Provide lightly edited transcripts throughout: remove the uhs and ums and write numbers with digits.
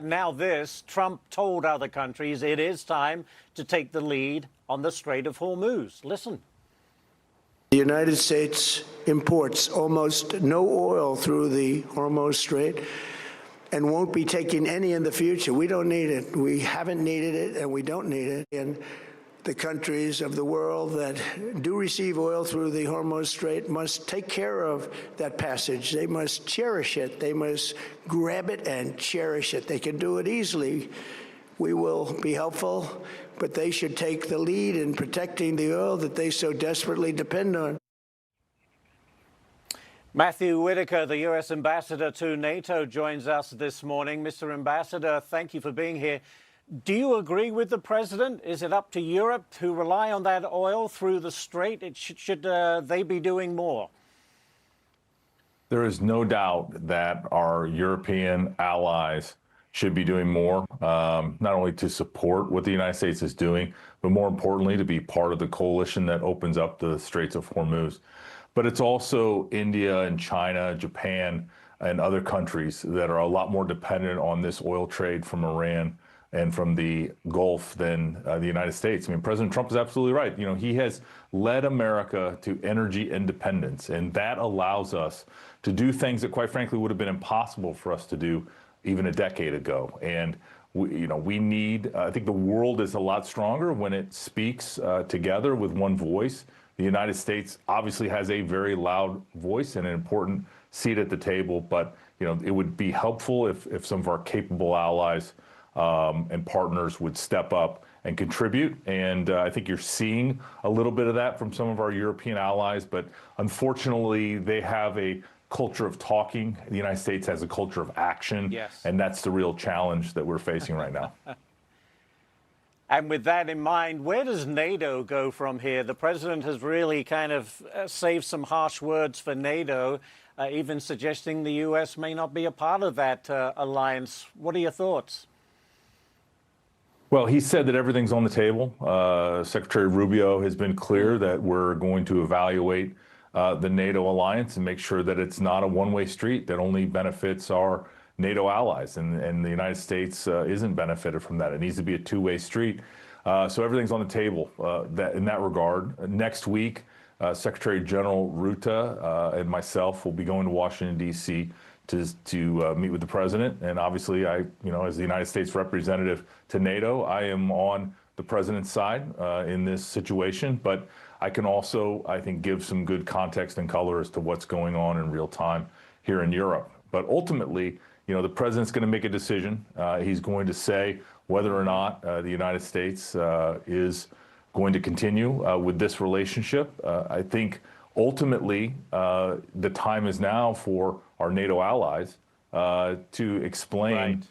Now Trump told other countries it is time to take the lead on the Strait of Hormuz. Listen. The United States imports almost no oil through the Hormuz Strait and won't be taking any in the future. We don't need it. We haven't needed it, and we don't need it. And the countries of the world that do receive oil through the Hormuz Strait must take care of that passage. They must cherish it. They must grab it and cherish it. They can do it easily. We will be helpful, but they should take the lead in protecting the oil that they so desperately depend on. Matthew Whitaker, the U.S. ambassador to NATO, joins us this morning. Mr. Ambassador, thank you for being here. Do you agree with the president? Is it up to Europe to rely on that oil through the strait? Should they be doing more? There is no doubt that our European allies should be doing more, not only to support what the United States is doing, but more importantly, to be part of the coalition that opens up the Straits of Hormuz. But it's also India and China, Japan, and other countries that are a lot more dependent on this oil trade from Iran and from the Gulf than the United States. I mean, President Trump is absolutely right. You know, he has led America to energy independence, and that allows us to do things that, quite frankly, would have been impossible for us to do even a decade ago. And we need, I think the world is a lot stronger when it speaks together with one voice. The United States obviously has a very loud voice and an important seat at the table, but it would be helpful if some of our capable allies and partners would step up and contribute. And I think you're seeing a little bit of that from some of our European allies, but unfortunately they have a culture of talking. The United States has a culture of action. Yes. And that's the real challenge that we're facing right now. And with that in mind, where does NATO go from here? The president has really kind of saved some harsh words for NATO, even suggesting the U.S. may not be a part of that alliance. What are your thoughts? Well, he said that everything's on the table. Secretary Rubio has been clear that we're going to evaluate the NATO alliance and make sure that it's not a one-way street that only benefits our NATO allies, and the United States isn't benefited from that. It needs to be a two-way street. So everything's on the table in that regard. Next week, Secretary General Rutte and myself will be going to Washington, D.C. to meet with the president. And obviously, as the United States representative to NATO, I am on the president's side in this situation. But I can also, I think, give some good context and color as to what's going on in real time here in Europe. But ultimately, the president's going to make a decision. He's going to say whether or not the United States is going to continue with this relationship. I think ultimately the time is now for our NATO allies to explain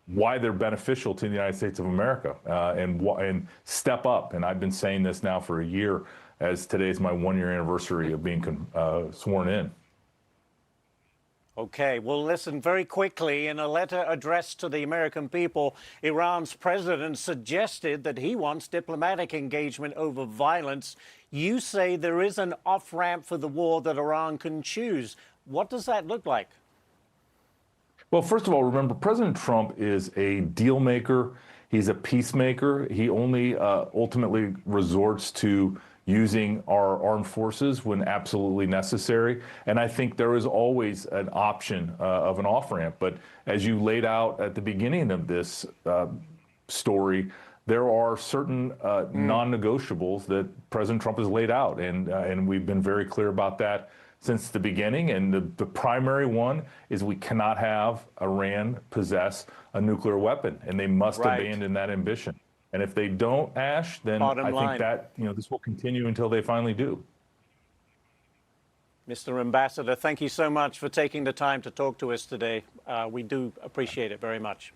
why they're beneficial to the United States of America and step up. And I've been saying this now for a year, as today is my one-year anniversary of being sworn in. Okay, well, listen, very quickly, in a letter addressed to the American people, Iran's president suggested that he wants diplomatic engagement over violence. You say there is an off-ramp for the war that Iran can choose. What does that look like? Well, first of all, remember, President Trump is a deal maker. He's a peacemaker. He only ultimately resorts to using our armed forces when absolutely necessary. And I think there is always an option of an off-ramp. But as you laid out at the beginning of this story, there are certain non-negotiables that President Trump has laid out. And we've been very clear about that since the beginning. And the primary one is we cannot have Iran possess a nuclear weapon, and they must abandon that ambition. And if they don't, Ash, then I think that this will continue until they finally do. Mr. Ambassador, thank you so much for taking the time to talk to us today. We do appreciate it very much.